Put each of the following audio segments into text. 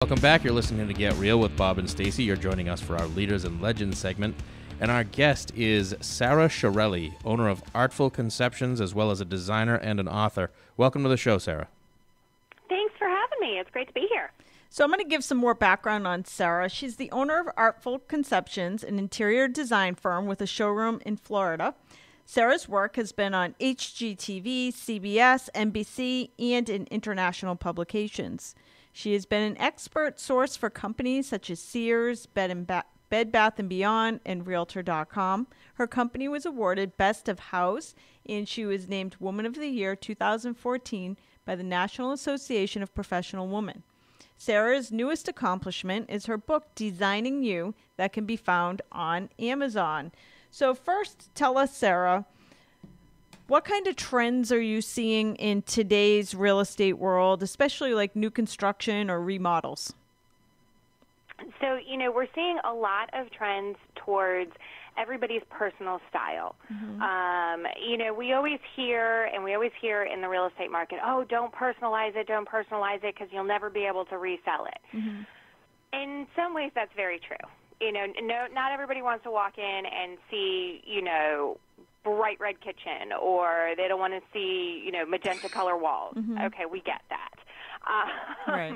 Welcome back. You're listening to Get Real with Bob and Stacy. You're joining us for our Leaders and Legends segment. And our guest is Sara Chiarilli, owner of Artful Conceptions, as well as a designer and an author. Welcome to the show, Sara. Thanks for having me. It's great to be here. So I'm going to give some more background on Sara. She's the owner of Artful Conceptions, an interior design firm with a showroom in Florida. Sara's work has been on HGTV, CBS, NBC, and in international publications. She has been an expert source for companies such as Sears, Bed Bath & Beyond, and Realtor.com. Her company was awarded Best of House, and she was named Woman of the Year 2014 by the National Association of Professional Women. Sara's newest accomplishment is her book, Designing You, that can be found on Amazon. So first, tell us, Sara, what kind of trends are you seeing in today's real estate world, especially like new construction or remodels? So, we're seeing a lot of trends towards everybody's personal style. Mm-hmm. We always hear in the real estate market, oh, don't personalize it because you'll never be able to resell it. Mm-hmm. In some ways, that's very true. Not everybody wants to walk in and see, bright red kitchen, or they don't want to see, magenta color walls. Mm-hmm. Okay, we get that. Right.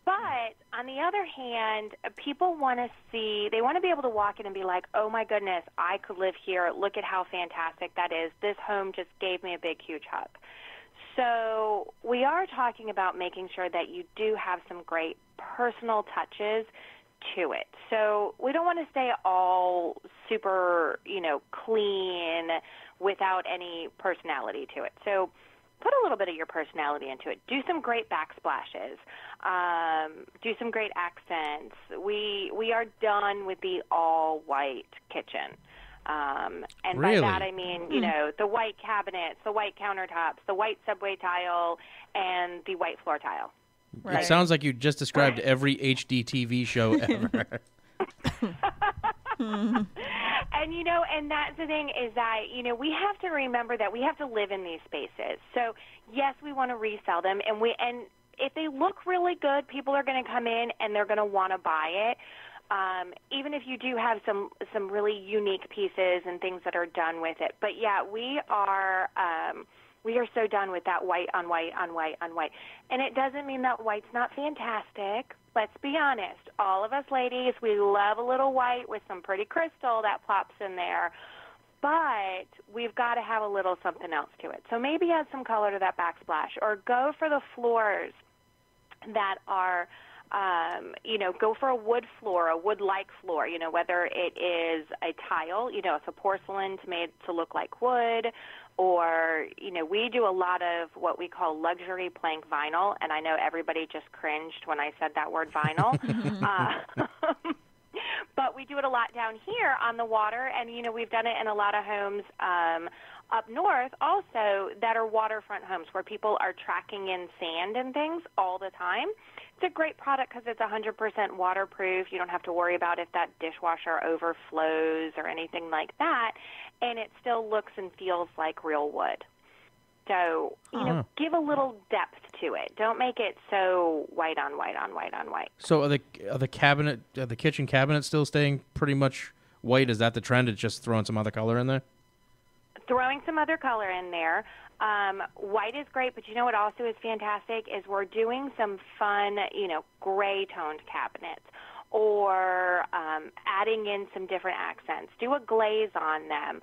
But on the other hand, people want to be able to walk in and be like, oh my goodness, I could live here. Look at how fantastic that is. This home just gave me a big, huge hug. So we are talking about making sure that you do have some great personal touches to it. So we don't want to stay all super, clean without any personality to it. So put a little bit of your personality into it. Do some great backsplashes. Do some great accents. We are done with the all-white kitchen. And really? By that I mean, the white cabinets, the white countertops, the white subway tile, and the white floor tile. Right. It sounds like you just described every HGTV show ever. And that's the thing is that, we have to remember that we have to live in these spaces. So, yes, we want to resell them, and if they look really good, people are going to come in and they're going to want to buy it. Even if you do have some really unique pieces and things that are done with it. But, yeah, we are so done with that white on white on white on white. And it doesn't mean that white's not fantastic. Let's be honest. All of us ladies, we love a little white with some pretty crystal that plops in there. But we've got to have a little something else to it. So maybe add some color to that backsplash, or go for the floors that are, go for a wood floor, a wood-like floor, whether it is a tile, it's a porcelain made to look like wood, or, we do a lot of what we call luxury plank vinyl, and I know everybody just cringed when I said that word vinyl. But we do it a lot down here on the water, and, we've done it in a lot of homes up north also that are waterfront homes where people are tracking in sand and things all the time. It's a great product because it's 100% waterproof. You don't have to worry about if that dishwasher overflows or anything like that, and it still looks and feels like real wood. So, give a little depth to it. Don't make it so white on white on white on white. So are the kitchen cabinets still staying pretty much white? Is that the trend? It's just throwing some other color in there? Throwing some other color in there. White is great, but what also is fantastic is we're doing some fun, gray-toned cabinets, or adding in some different accents. Do a glaze on them.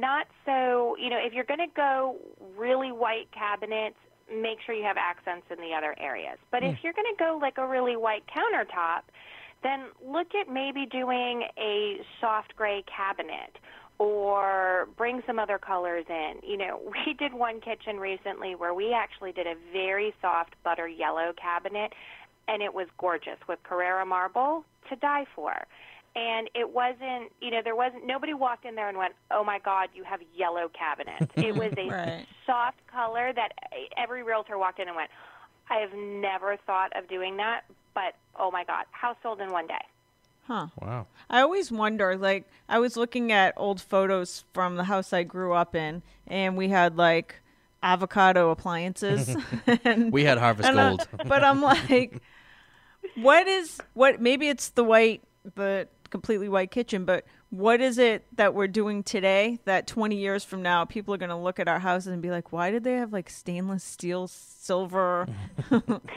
Not so, if you're going to go really white cabinets, make sure you have accents in the other areas. But if you're going to go like a really white countertop, then look at maybe doing a soft gray cabinet, or bring some other colors in. We did one kitchen recently where we actually did a very soft butter yellow cabinet, and it was gorgeous with Carrara marble to die for. And it wasn't, nobody walked in there and went, oh my God, you have yellow cabinets. It was a soft color that every realtor walked in and went, I have never thought of doing that, but oh my God, house sold in one day. Huh. Wow. I always wonder, I was looking at old photos from the house I grew up in, and we had avocado appliances. and, We had Harvest and, Gold. but I'm like, maybe it's the completely white kitchen, but what is it that we're doing today that 20 years from now, people are going to look at our houses and be like, why did they have like stainless steel, silver,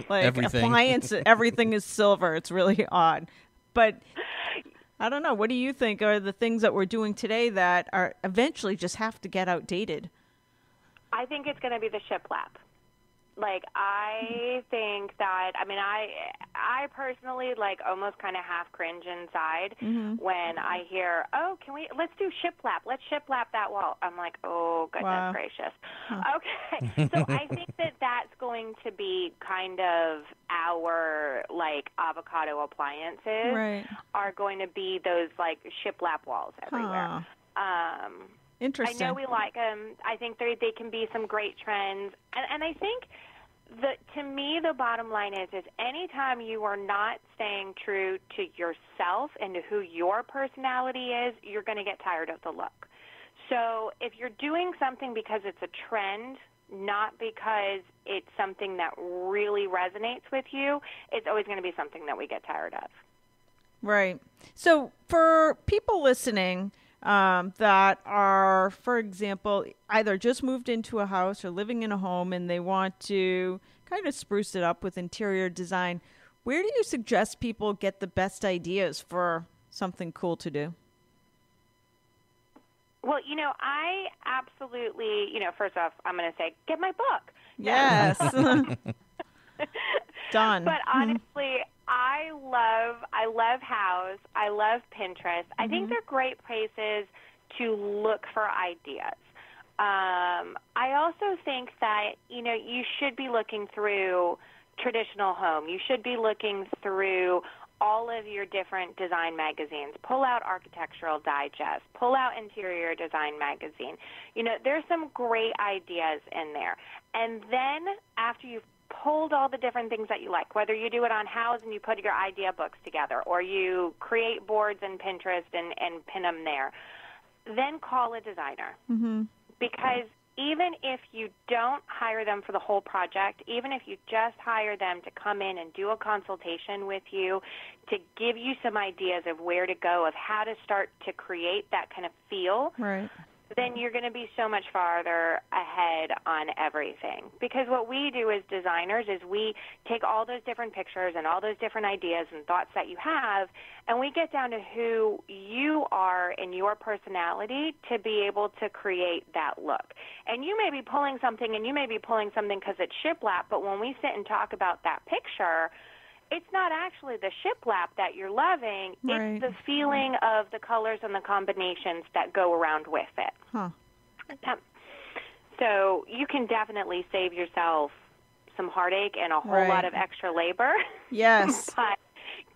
like Everything. appliance? Everything is silver. It's really odd. But I don't know. What do you think are the things that we're doing today that are eventually just have to get outdated? I think it's going to be the shiplap. Like, I think that, I mean, I personally, like, almost kind of half cringe inside when I hear, oh, let's do shiplap. Let's shiplap that wall. I'm like, oh, goodness gracious. Okay. So I think that that's going to be kind of our, like, avocado appliances are going to be those, like, shiplap walls everywhere. Interesting. I know we like them. I think they can be some great trends. And I think to me, the bottom line is anytime you are not staying true to yourself and to who your personality is, you're going to get tired of the look. So if you're doing something because it's a trend, not because it's something that really resonates with you, it's always going to be something that we get tired of. Right. So for people listening that are, for example, either just moved into a house or living in a home and they want to kind of spruce it up with interior design, where do you suggest people get the best ideas for something cool to do? Well, I absolutely, first off, I'm going to say, get my book. Yes. Done. But honestly, I love House. I love Pinterest. I think they're great places to look for ideas. I also think that, you should be looking through Traditional Home. You should be looking through all of your different design magazines. Pull out Architectural Digest. Pull out Interior Design Magazine. There's some great ideas in there. And then after you've pulled all the different things that you like, whether you do it on House and you put your idea books together or you create boards in Pinterest and pin them there, then call a designer. Because even if you don't hire them for the whole project, even if you just hire them to come in and do a consultation with you to give you some ideas of where to go, of how to start to create that kind of feel, then you're going to be so much farther ahead on everything. Because what we do as designers is we take all those different pictures and all those different ideas and thoughts that you have, and we get down to who you are and your personality to be able to create that look. And you may be pulling something because it's shiplap, but when we sit and talk about that picture, it's not actually the shiplap that you're loving. It's the feeling of the colors and the combinations that go around with it. So you can definitely save yourself some heartache and a whole lot of extra labor. Yes. But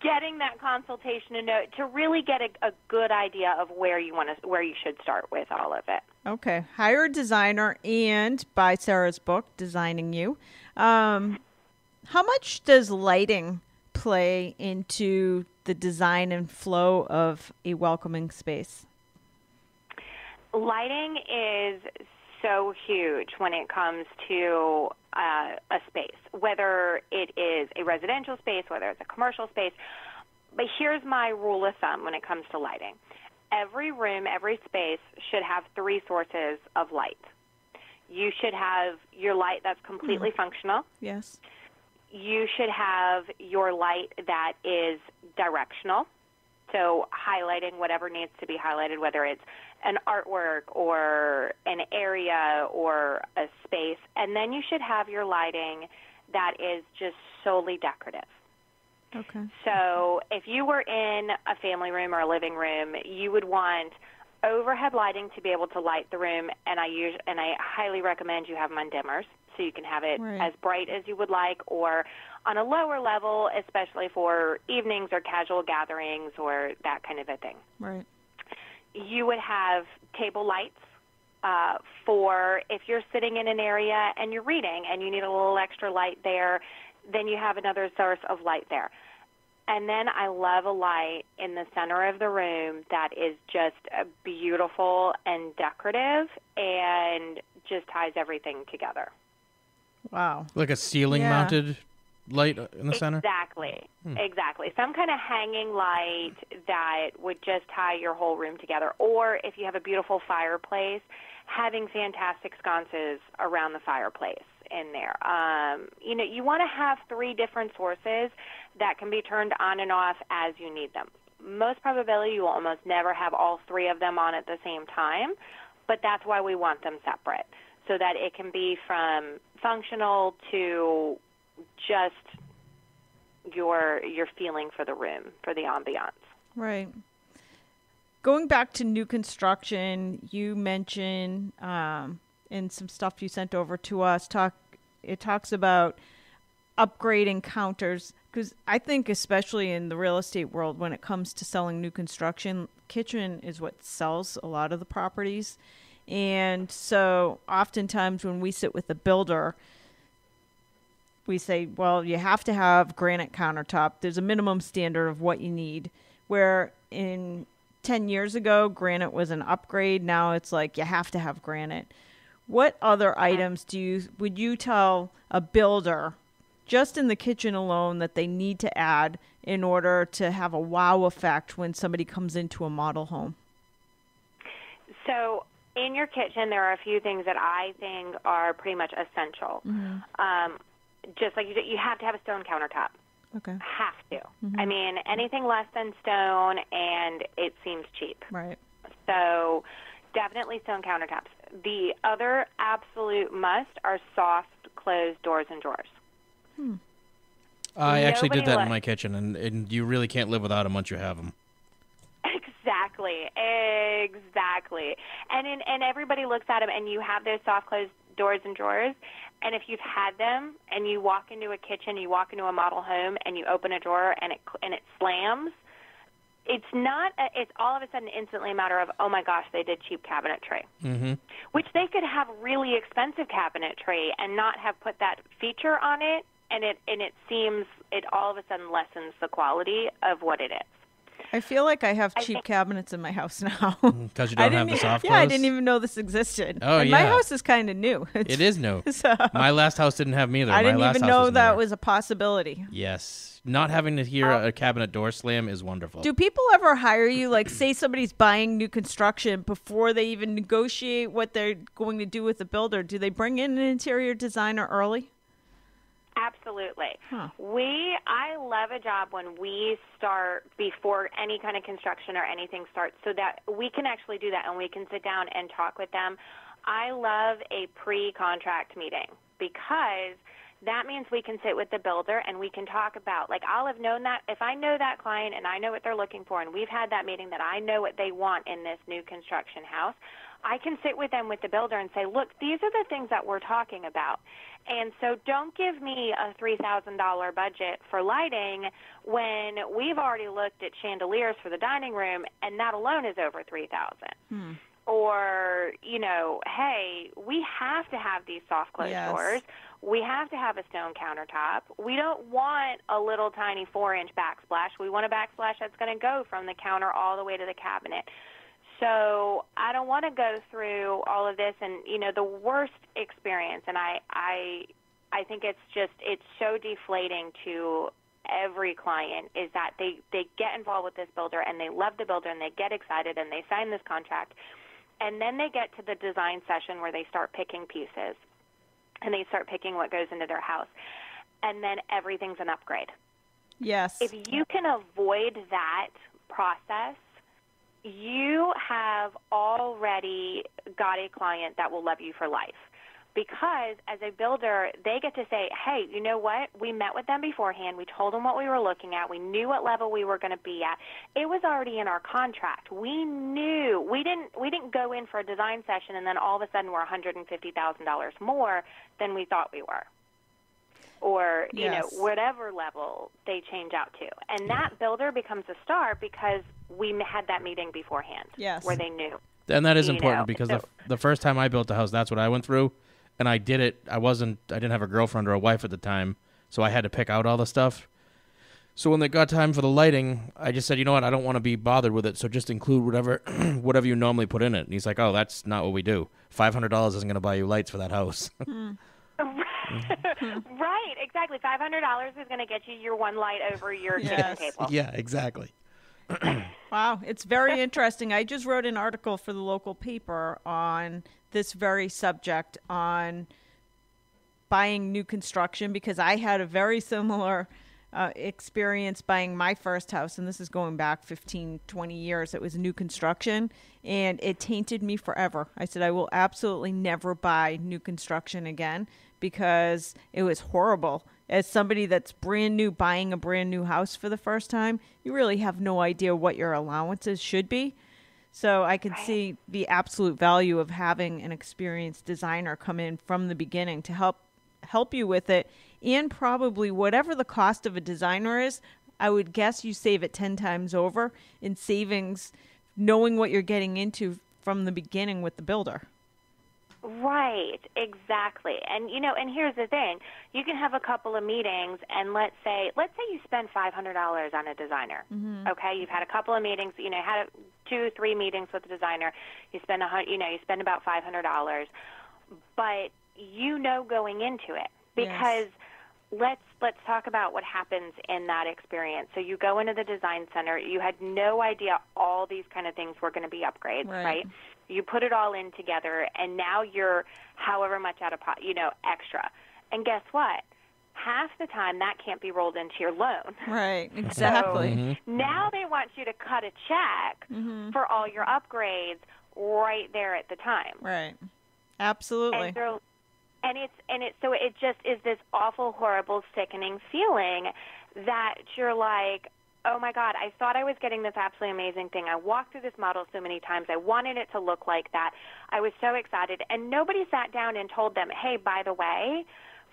getting that consultation to really get a good idea of where you should start with all of it. Okay. Hire a designer and buy Sarah's book, Designing You. How much does lighting play into the design and flow of a welcoming space? Lighting is so huge when it comes to a space, whether it is a residential space, whether it's a commercial space. But here's my rule of thumb when it comes to lighting. Every room, every space should have 3 sources of light. You should have your light that's completely functional. Yes. You should have your light that is directional, so highlighting whatever needs to be highlighted, whether it's an artwork or an area or a space. And then you should have your lighting that is just solely decorative. Okay. So if you were in a family room or a living room, you would want overhead lighting to be able to light the room, and I highly recommend you have them on dimmers, so you can have it as bright as you would like, or on a lower level, especially for evenings or casual gatherings or that kind of a thing. Right. You would have table lights for if you're sitting in an area and you're reading and you need a little extra light there, then you have another source of light there. And then I love a light in the center of the room that is just beautiful and decorative and just ties everything together. Wow. Like a ceiling-mounted light in the center? Exactly. Some kind of hanging light that would just tie your whole room together. Or if you have a beautiful fireplace, having fantastic sconces around the fireplace in there. You want to have 3 different sources that can be turned on and off as you need them. Most probability you will almost never have all 3 of them on at the same time, but that's why we want them separate, so that it can be from functional to just your feeling for the room, for the ambiance. Right. Going back to new construction, you mentioned in some stuff you sent over to us, it talks about upgrading counters, because I think especially in the real estate world, when it comes to selling new construction, kitchen is what sells a lot of the properties. And so oftentimes when we sit with a builder, we say, well, you have to have granite countertop. There's a minimum standard of what you need, where in 10 years ago, granite was an upgrade. Now it's like you have to have granite. What other items would you tell a builder just in the kitchen alone that they need to add in order to have a wow effect when somebody comes into a model home? So in your kitchen, there are a few things that I think are pretty much essential. Mm-hmm. Just like you have to have a stone countertop. Okay. Have to. Mm-hmm. I mean, anything less than stone, and it seems cheap. Right. So definitely stone countertops. The other absolute must are soft closed doors and drawers. I actually did that in my kitchen, and you really can't live without them once you have them. Exactly. And everybody looks at them, and you have those soft closed doors and drawers, and if you've had them and you walk into a kitchen, you walk into a model home, and you open a drawer and it slams, it's all of a sudden instantly a matter of, oh my gosh, they did cheap cabinetry. Mm-hmm. Which they could have really expensive cabinetry and not have put that feature on it, and it seems it all of a sudden lessens the quality of what it is. I feel like I have cheap cabinets in my house now. Because you don't have the soft close? Yeah, I didn't even know this existed. Oh, and my house is kind of new. It is new. My last house didn't have me either. I didn't even know that was a possibility. Yes. Not having to hear a cabinet door slam is wonderful. Do people ever hire you, like say somebody's buying new construction, before they even negotiate what they're going to do with the builder? Do they bring in an interior designer early? Absolutely. I love a job when we start before any kind of construction or anything starts, so that we can actually do that and we can sit down and talk with them. I love a pre-contract meeting, because that means we can sit with the builder and we can talk about, like, I'll have known that if I know that client and I know what they're looking for, and we've had that meeting that I know what they want in this new construction house, I can sit with them with the builder and say, look, these are the things that we're talking about. And so don't give me a $3,000 budget for lighting when we've already looked at chandeliers for the dining room, and that alone is over $3,000. Or, hey, we have to have these soft close doors. We have to have a stone countertop. We don't want a little tiny 4-inch backsplash. We want a backsplash that's going to go from the counter all the way to the cabinet. So I don't want to go through all of this, and the worst experience, and I think it's so deflating to every client, is that they get involved with this builder and they love the builder and they get excited and they sign this contract, and then they get to the design session where they start picking pieces and they start picking what goes into their house, and then everything's an upgrade. Yes. If you can avoid that process, you have already got a client that will love you for life. Because as a builder, they get to say, hey, you know what? We met with them beforehand. We told them what we were looking at. We knew what level we were going to be at. It was already in our contract. We knew. We didn't go in for a design session and then all of a sudden we're $150,000 more than we thought we were. Or, whatever level they change out to. And that builder becomes a star because we had that meeting beforehand where they knew. And that is important, because the first time I built a house, that's what I went through. And I did it. I didn't have a girlfriend or a wife at the time, so I had to pick out all the stuff. So when they got time for the lighting, I just said, you know what, I don't want to be bothered with it, so just include whatever whatever you normally put in it. And he's like, oh, that's not what we do. $500 isn't going to buy you lights for that house. Right, exactly. $500 is going to get you your one light over your kitchen table. Yeah, exactly. Wow, it's very interesting. I just wrote an article for the local paper on this very subject, on buying new construction, because I had a very similar experience buying my first house, and this is going back 15, 20 years. It was new construction, and it tainted me forever. I said, I will absolutely never buy new construction again because it was horrible. As somebody that's brand new, buying a brand new house for the first time, you really have no idea what your allowances should be. So I can see the absolute value of having an experienced designer come in from the beginning to help you with it. And probably whatever the cost of a designer is, I would guess you save it 10 times over in savings, knowing what you're getting into from the beginning with the builder. Right, exactly. And and here's the thing. You can have a couple of meetings, and let's say you spend $500 on a designer. Mm-hmm. Okay, you've had a couple of meetings, had 2-3 meetings with the designer. You spend about $500. But going into it, because let's talk about what happens in that experience. So you go into the design center, you had no idea all these kind of things were going to be upgrades, right? You put it all in together, and now you're however much out of extra. And guess what? Half the time that can't be rolled into your loan. Right, exactly. So now they want you to cut a check for all your upgrades right there at the time. Right. Absolutely. So it just is this awful, horrible, sickening feeling that you're like, oh my God, I thought I was getting this absolutely amazing thing. I walked through this model so many times. I wanted it to look like that. I was so excited. And nobody sat down and told them, hey, by the way,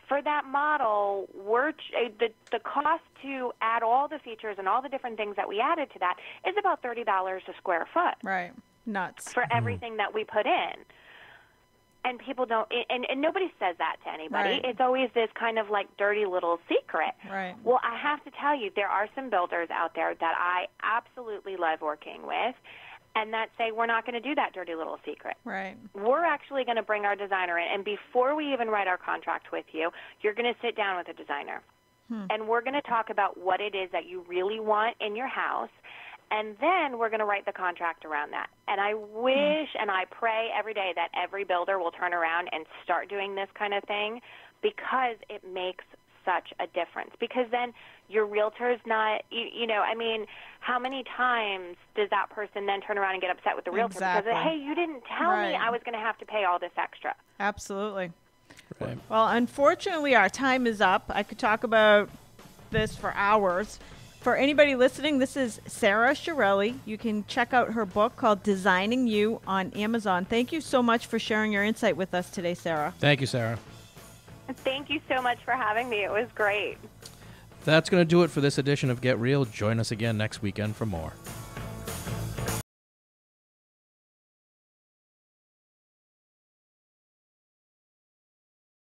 for that model, the cost to add all the features and all the different things that we added to that is about $30 a square foot. Right. Nuts. For everything that we put in. And people don't, and nobody says that to anybody. Right. It's always this kind of like dirty little secret. Right. Well, I have to tell you, there are some builders out there that I absolutely love working with, and that say we're not going to do that dirty little secret. Right. We're actually going to bring our designer in, and before we even write our contract with you, you're going to sit down with a designer, and we're going to talk about what it is that you really want in your house. And then we're going to write the contract around that. And I wish and I pray every day that every builder will turn around and start doing this kind of thing, because it makes such a difference. Because then your realtor's not, how many times does that person then turn around and get upset with the realtor? Exactly. Because, hey, you didn't tell me I was going to have to pay all this extra. Absolutely. Right. Well, unfortunately, our time is up. I could talk about this for hours. For anybody listening, this is Sara Chiarilli. You can check out her book called Designing You on Amazon. Thank you so much for sharing your insight with us today, Sara. Thank you, Sara. Thank you so much for having me. It was great. That's going to do it for this edition of Get Real. Join us again next weekend for more.